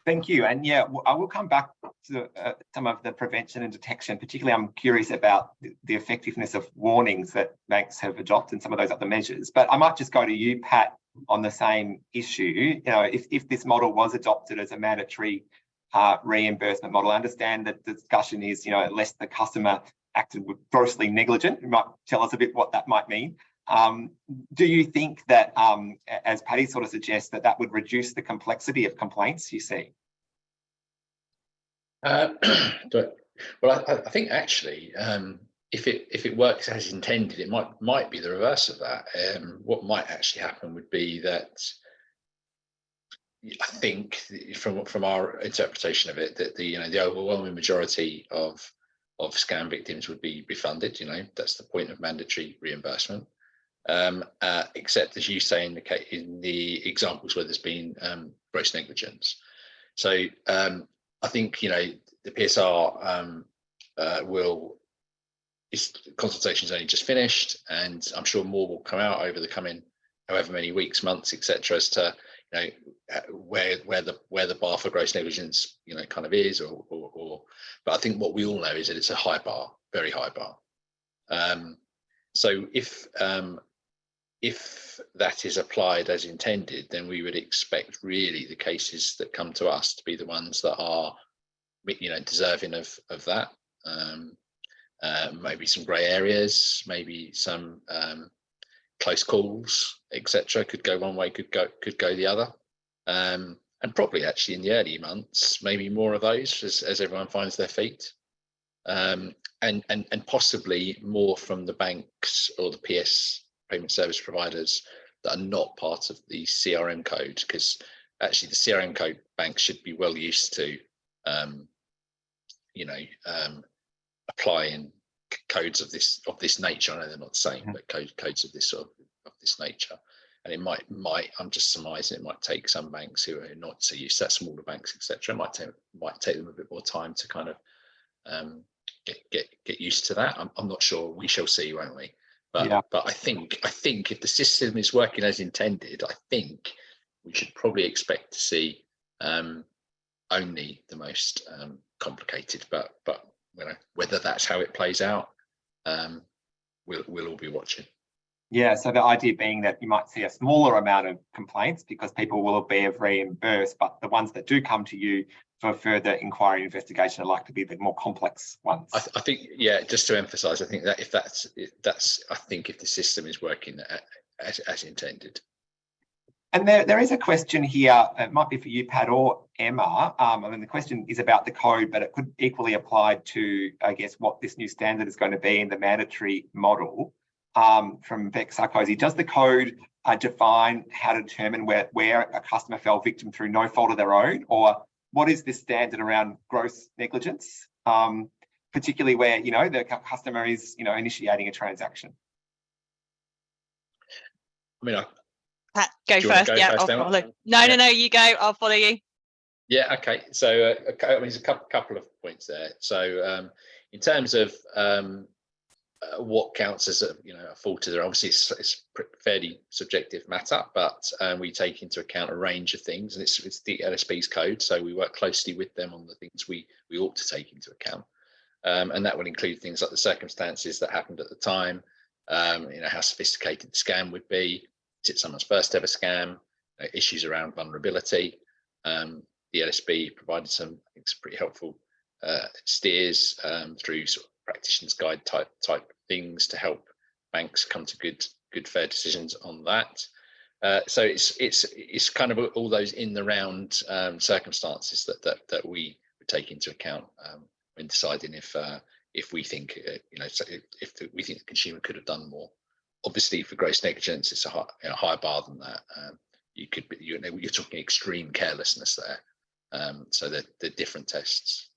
Thank you. And yeah, I will come back to some of the prevention and detection. Particularly, I'm curious about the effectiveness of warnings that banks have adopted and some of those other measures. But I might just go to you, Pat, on the same issue. If this model was adopted as a mandatory reimbursement model, I understand that the discussion is, unless the customer acted grossly negligent. You might tell us a bit what that might mean. Do you think that, as Paddy sort of suggests, that would reduce the complexity of complaints you see? Well, I think actually, if it works as intended, it might be the reverse of that. What might actually happen would be that, I think, from our interpretation of it, that the overwhelming majority of scam victims would be refunded. That's the point of mandatory reimbursement. Except, as you say, in the examples where there's been gross negligence. So I think the PSR consultation's only just finished, and I'm sure more will come out over the coming however many weeks, months, etc., as to where the bar for gross negligence kind of is, or. But I think what we all know is that it's a high bar, very high bar. So if that is applied as intended, then we would expect really the cases that come to us to be the ones that are, deserving of that. Maybe some grey areas, maybe some close calls, etc. Could go one way, could go the other, and probably actually in the early months, maybe more of those as everyone finds their feet. And possibly more from the banks or the PS payment service providers that are not part of the CRM code, because actually the CRM code banks should be well used to, applying codes of this nature. I know they're not the same, but codes of this sort of this nature. And it might, I'm just surmising, it might take some banks who are not so used to that, smaller banks, etc. It might take them a bit more time to kind of get used to that. I'm not sure. We shall see, won't we? But Yeah. but I think if the system is working as intended, I think we should probably expect to see only the most complicated. But whether that's how it plays out, we'll all be watching. Yeah, so the idea being that you might see a smaller amount of complaints because people will be reimbursed, but the ones that do come to you for further inquiry and investigation are likely to be the more complex ones. I think, yeah, just to emphasise, I think that if the system is working as intended. And there is a question here, it might be for you, Pat, or Emma. I mean, the question is about the code, but it could equally apply to, I guess, what this new standard is going to be in the mandatory model. From Beck Sarkozy, does the code define how to determine where a customer fell victim through no fault of their own, or what is this standard around gross negligence, particularly where the customer is initiating a transaction? I mean, Pat, go first. Yeah, I'll follow. No, you go. I'll follow you. Yeah, okay. So there's a couple of points there. So in terms of what counts as a fault, is obviously it's fairly subjective matter, but we take into account a range of things, and it's the LSB's code, so we work closely with them on the things we ought to take into account, and that will include things like the circumstances that happened at the time, how sophisticated the scam would be, is it someone's first ever scam, issues around vulnerability. The LSB provided some, I think, some pretty helpful steers through sort of practitioner's guide type things to help banks come to good fair decisions on that. So it's kind of all those in the round circumstances that we would take into account when deciding if we think if we think the consumer could have done more. Obviously, for gross negligence, it's a higher bar than that. You're talking extreme carelessness there. So they're different tests.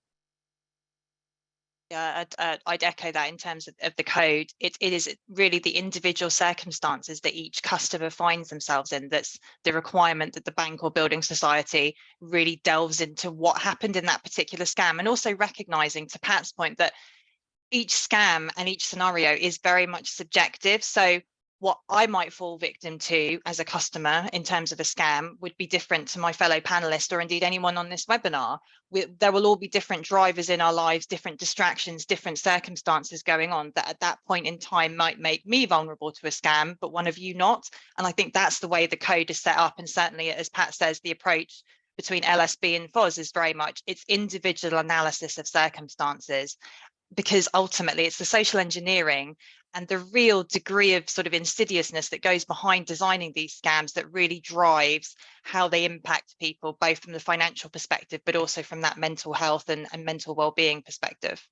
Yeah, I'd echo that in terms of the code. It is really the individual circumstances that each customer finds themselves in that's the requirement that the bank or building society really delves into what happened in that particular scam, and also recognising, to Pat's point, that each scam and each scenario is very much subjective. So what I might fall victim to as a customer in terms of a scam would be different to my fellow panelist, or indeed anyone on this webinar. There will all be different drivers in our lives, different distractions, different circumstances going on that at that point in time might make me vulnerable to a scam, but one of you not. And I think that's the way the code is set up. And certainly, as Pat says, the approach between LSB and FOS is very much it's individual analysis of circumstances, because ultimately it's the social engineering and the real degree of sort of insidiousness that goes behind designing these scams that really drives how they impact people, both from the financial perspective, but also from that mental health and mental well-being perspective.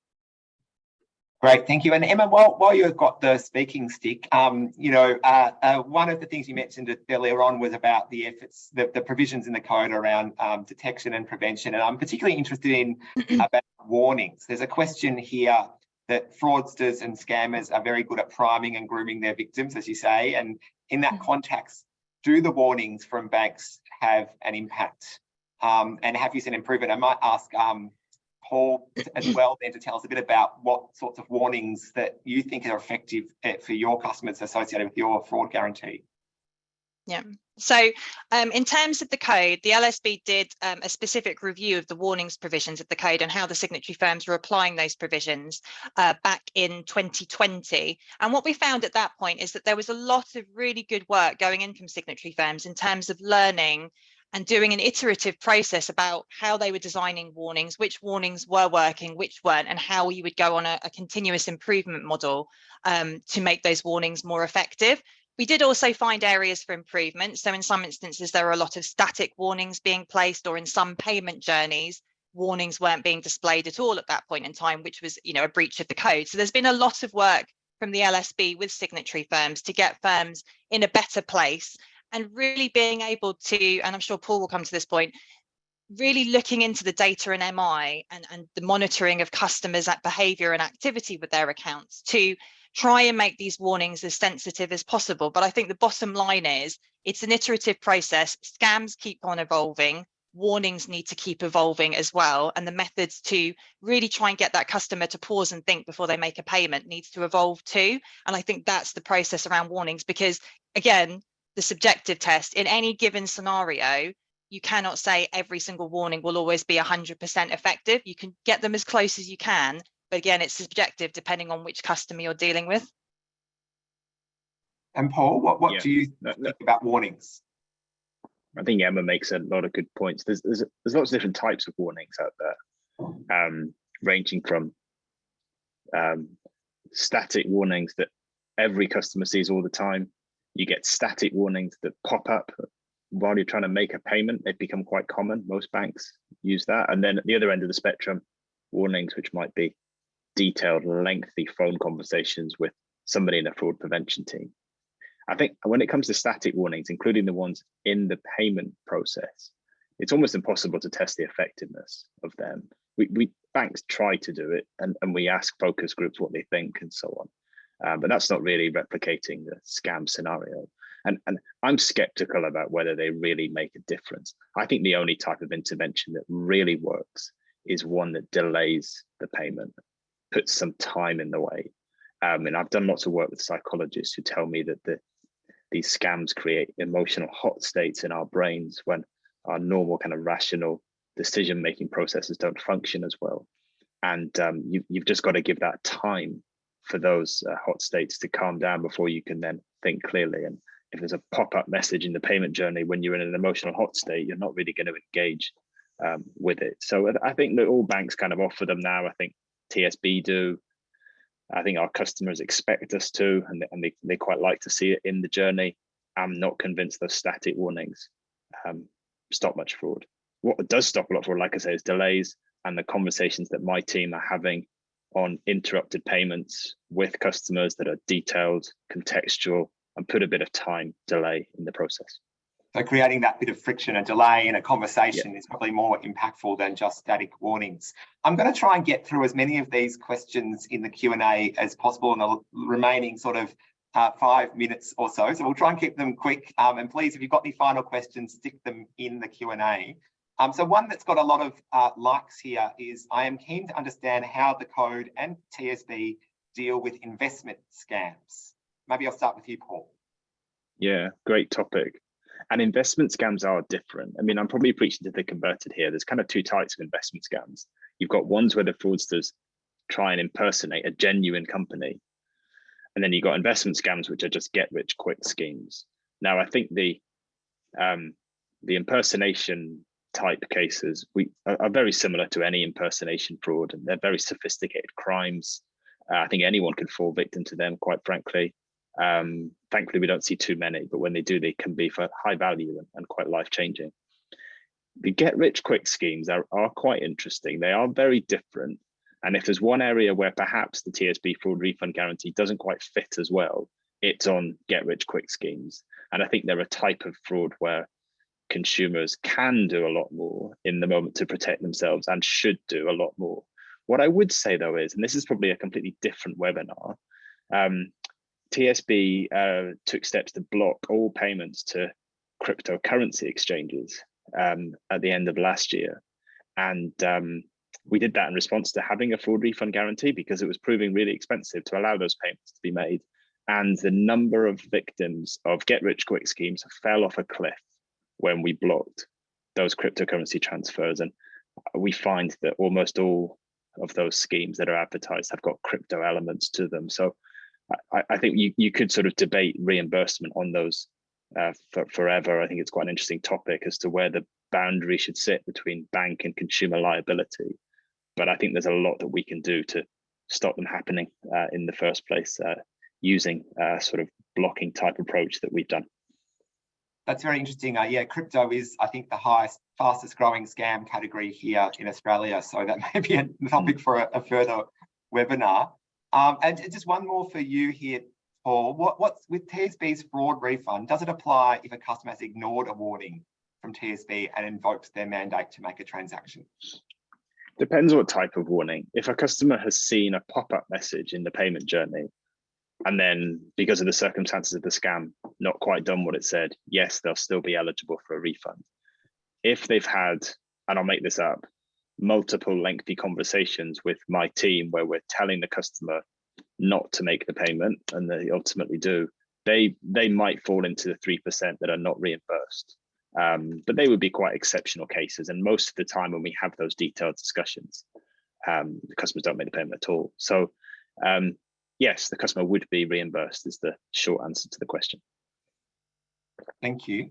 Great, thank you. And Emma, while you've got the speaking stick, one of the things you mentioned earlier on was about the efforts, the provisions in the code around detection and prevention. And I'm particularly interested in about warnings. There's a question here that fraudsters and scammers are very good at priming and grooming their victims, as you say. And in that context, do the warnings from banks have an impact? And have you seen improvement? I might ask Paul as well then to tell us a bit about what sorts of warnings that you think are effective for your customers associated with your fraud guarantee. Yeah. So in terms of the code, the LSB did a specific review of the warnings provisions of the code and how the signatory firms were applying those provisions back in 2020. And what we found at that point is that there was a lot of really good work going in from signatory firms in terms of learning and doing an iterative process about how they were designing warnings, which warnings were working, which weren't, and how you would go on a continuous improvement model to make those warnings more effective. We did also find areas for improvement. So in some instances, there are a lot of static warnings being placed, or in some payment journeys, warnings weren't being displayed at all at that point in time, which was, a breach of the code. So there's been a lot of work from the LSB with signatory firms to get firms in a better place and really being able to, and I'm sure Paul will come to this point, really looking into the data and MI and the monitoring of customers' behavior and activity with their accounts to try and make these warnings as sensitive as possible. But I think the bottom line is it's an iterative process. Scams keep on evolving. Warnings need to keep evolving as well. And the methods to really try and get that customer to pause and think before they make a payment needs to evolve too. And I think that's the process around warnings, because again, the subjective test in any given scenario, you cannot say every single warning will always be 100% effective. You can get them as close as you can, but again, it's subjective depending on which customer you're dealing with. And Paul, what do you think about warnings? I think Emma makes a lot of good points. There's lots of different types of warnings out there, ranging from static warnings that every customer sees all the time. You get static warnings that pop up while you're trying to make a payment. They've become quite common. Most banks use that. And then at the other end of the spectrum, warnings which might be detailed, lengthy phone conversations with somebody in a fraud prevention team. I think when it comes to static warnings, including the ones in the payment process, it's almost impossible to test the effectiveness of them. We banks try to do it, and we ask focus groups what they think and so on. But that's not really replicating the scam scenario. And I'm skeptical about whether they really make a difference. I think the only type of intervention that really works is one that delays the payment, puts some time in the way. And I've done lots of work with psychologists who tell me that these scams create emotional hot states in our brains when our normal kind of rational decision-making processes don't function as well. And you've just got to give that time for those hot states to calm down before you can then think clearly. And if there's a pop-up message in the payment journey when you're in an emotional hot state, you're not really going to engage with it. So I think that all banks kind of offer them now. I think TSB do. I think our customers expect us to, and they quite like to see it in the journey. I'm not convinced those static warnings stop much fraud. What does stop a lot of fraud, like I say, is delays and the conversations that my team are having on interrupted payments with customers that are detailed, contextual, and put a bit of time delay in the process. So creating that bit of friction and delay in a conversation is probably more impactful than just static warnings. I'm going to try and get through as many of these questions in the Q&A as possible in the remaining sort of 5 minutes or so. So we'll try and keep them quick. And please, if you've got any final questions, stick them in the Q&A. So one that's got a lot of likes here is, I am keen to understand how the code and TSB deal with investment scams. Maybe I'll start with you, Paul. Yeah, great topic. And investment scams are different. I mean, I'm probably preaching to the converted here. There's kind of two types of investment scams. You've got ones where the fraudsters try and impersonate a genuine company. And then you've got investment scams, which are just get-rich-quick schemes. Now, I think the impersonation type cases are very similar to any impersonation fraud, and they're very sophisticated crimes. I think anyone can fall victim to them, quite frankly. Thankfully, we don't see too many, but when they do, they can be for high value and quite life-changing. The get-rich-quick schemes are quite interesting. They are very different. And if there's one area where perhaps the TSB fraud refund guarantee doesn't quite fit as well, it's on get-rich-quick schemes. And I think they're a type of fraud where consumers can do a lot more in the moment to protect themselves and should do a lot more. What I would say, though, is, and this is probably a completely different webinar, TSB took steps to block all payments to cryptocurrency exchanges at the end of last year. And we did that in response to having a fraud refund guarantee, because it was proving really expensive to allow those payments to be made. And the number of victims of get-rich-quick schemes fell off a cliff when we blocked those cryptocurrency transfers. And we find that almost all of those schemes that are advertised have got crypto elements to them. So I think you could sort of debate reimbursement on those forever. I think it's quite an interesting topic as to where the boundary should sit between bank and consumer liability. But I think there's a lot that we can do to stop them happening in the first place, using a sort of blocking type approach that we've done. That's very interesting. Yeah, crypto is, I think, the fastest growing scam category here in Australia. So that may be a topic for a further webinar. And just one more for you here, Paul, what's with TSB's fraud refund? Does it apply if a customer has ignored a warning from TSB and invokes their mandate to make a transaction? Depends what type of warning. If a customer has seen a pop-up message in the payment journey, and then because of the circumstances of the scam, not quite done what it said, yes, they'll still be eligible for a refund. If they've had, and I'll make this up, multiple lengthy conversations with my team where we're telling the customer not to make the payment and they ultimately do, they might fall into the 3% that are not reimbursed. But they would be quite exceptional cases. And most of the time when we have those detailed discussions, the customers don't make the payment at all. So yes, the customer would be reimbursed is the short answer to the question. Thank you.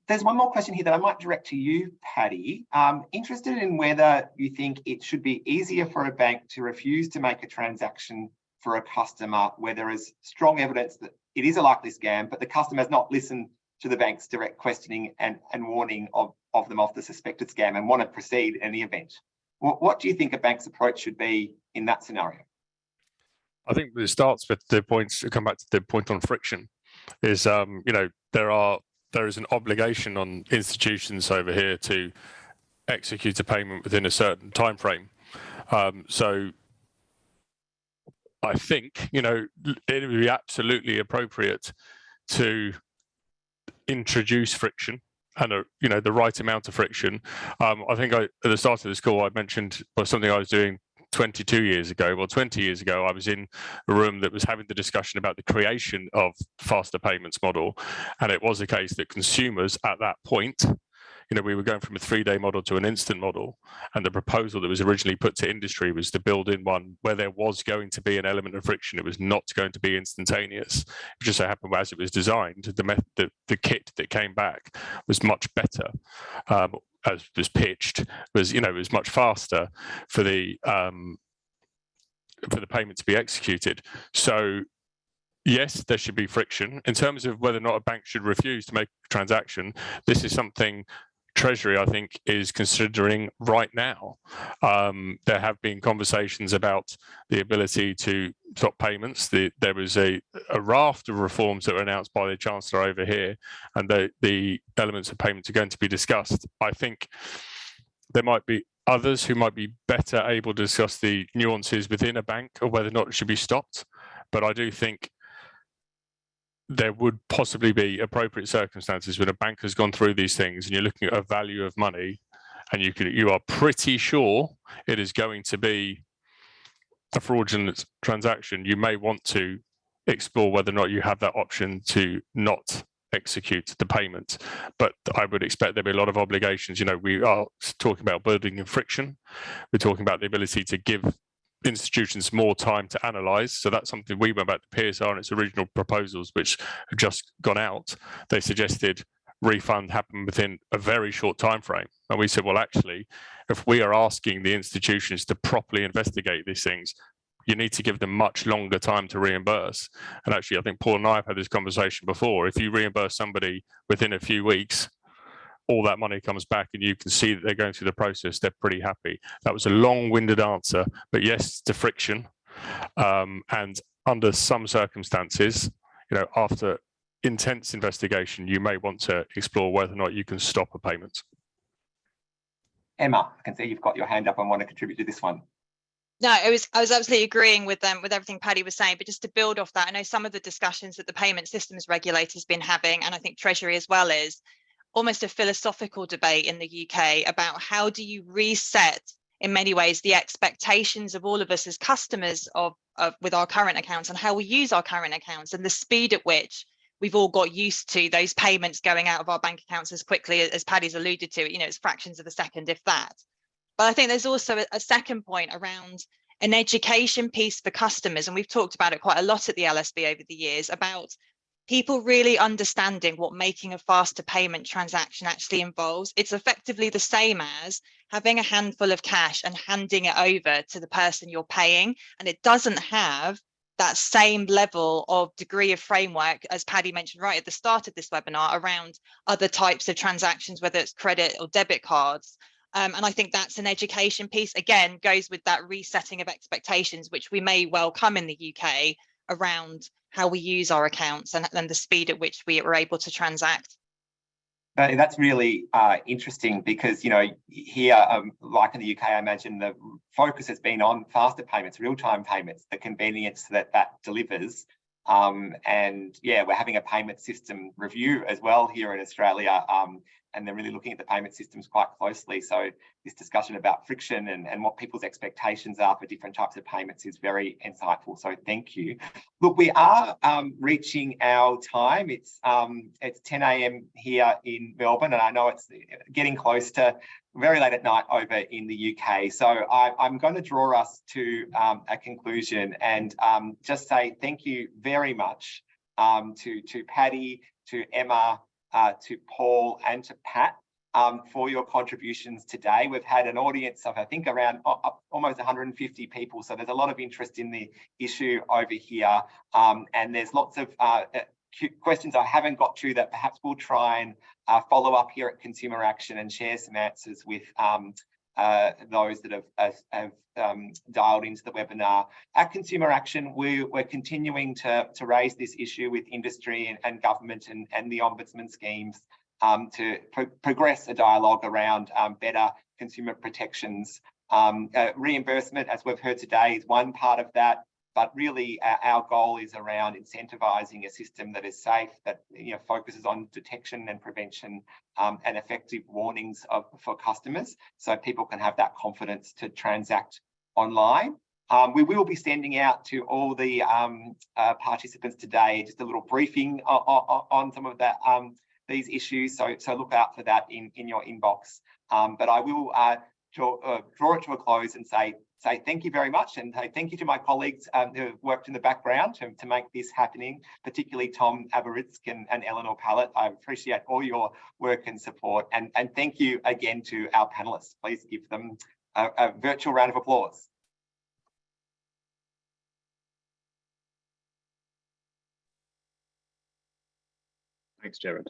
There's one more question here that I might direct to you, Paddy. Interested in whether you think it should be easier for a bank to refuse to make a transaction for a customer where there is strong evidence that it is a likely scam, but the customer has not listened to the bank's direct questioning and warning of them of the suspected scam and want to proceed in the event. What do you think a bank's approach should be in that scenario? I think it starts with the points, come back to the point on friction, is, there is an obligation on institutions over here to execute a payment within a certain time frame. So I think, it would be absolutely appropriate to introduce friction and the right amount of friction. I think at the start of this call I mentioned something I was doing 22 years ago. Well, 20 years ago, I was in a room that was having the discussion about the creation of faster payments model. And it was the case that consumers at that point, we were going from a 3-day model to an instant model. And the proposal that was originally put to industry was to build in one where there was going to be an element of friction. It was not going to be instantaneous. It just so happened as it was designed, the kit that came back was much better. As was pitched, was was much faster for the payment to be executed. So yes, there should be friction. In terms of whether or not a bank should refuse to make a transaction, this is something Treasury, I think, is considering right now. There have been conversations about the ability to stop payments. There was a raft of reforms that were announced by the Chancellor over here, and the elements of payments are going to be discussed. I think there might be others who might be better able to discuss the nuances within a bank or whether or not it should be stopped. But I do think there would possibly be appropriate circumstances when a bank has gone through these things and you're looking at a value of money and you are pretty sure it is going to be a fraudulent transaction. You may want to explore whether or not you have that option to not execute the payment. But I would expect there'll be a lot of obligations. We are talking about building in friction. We're talking about the ability to give institutions more time to analyze. So that's something we went back to PSR and its original proposals, which have just gone out. They suggested refund happen within a very short time frame. And we said, well, actually, if we are asking the institutions to properly investigate these things, you need to give them much longer time to reimburse. And actually, I think Paul and I have had this conversation before. If you reimburse somebody within a few weeks, all that money comes back and you can see that they're going through the process, they're pretty happy. That was a long-winded answer, but yes to friction. And under some circumstances, after intense investigation, you may want to explore whether or not you can stop a payment. Emma, I can see you've got your hand up and want to contribute to this one. No, I was absolutely agreeing with everything Paddy was saying, but just to build off that, I know some of the discussions that the payment systems regulator's been having, and I think Treasury as well, is almost a philosophical debate in the UK about how do you reset, in many ways, the expectations of all of us as customers with our current accounts and how we use our current accounts and the speed at which we've all got used to those payments going out of our bank accounts as quickly as Paddy's alluded to. It's fractions of a second, if that. But I think there's also a second point around an education piece for customers, and we've talked about it quite a lot at the LSB over the years, about people really understanding what making a faster payment transaction actually involves. It's effectively the same as having a handful of cash and handing it over to the person you're paying, and it doesn't have that same level of degree of framework, as Paddy mentioned right at the start of this webinar, around other types of transactions, whether it's credit or debit cards. And I think that's an education piece, again, goes with that resetting of expectations, which we may well come in the UK around how we use our accounts and the speed at which we are able to transact. That's really interesting because, you know, here, like in the UK, I imagine the focus has been on faster payments, real-time payments, the convenience that delivers. And yeah, we're having a payment system review as well here in Australia, and they're really looking at the payment systems quite closely. So this discussion about friction and what people's expectations are for different types of payments is very insightful. So thank you. Look, we are reaching our time. It's 10 a.m. here in Melbourne, and I know it's getting close to very late at night over in the UK. So I'm going to draw us to a conclusion and just say thank you very much to Paddy, to Emma, to Paul and to Pat for your contributions today. We've had an audience of, I think, around almost 150 people. So there's a lot of interest in the issue over here. And there's lots of questions I haven't got to that perhaps we'll try and follow up here at Consumer Action and share some answers with those that have dialed into the webinar. At Consumer Action, we're continuing to raise this issue with industry and government and the Ombudsman schemes to progress a dialogue around better consumer protections. Reimbursement, as we've heard today, is one part of that. But really, our goal is around incentivising a system that is safe, that focuses on detection and prevention and effective warnings for customers, so people can have that confidence to transact online. We will be sending out to all the participants today just a little briefing on some of that these issues. So look out for that in your inbox. But I will draw it to a close and say thank you very much, and thank you to my colleagues who have worked in the background to make this happening, particularly Tom Averitsk and Eleanor Pallett. I appreciate all your work and support, and thank you again to our panelists. Please give them a virtual round of applause. Thanks, Gerard.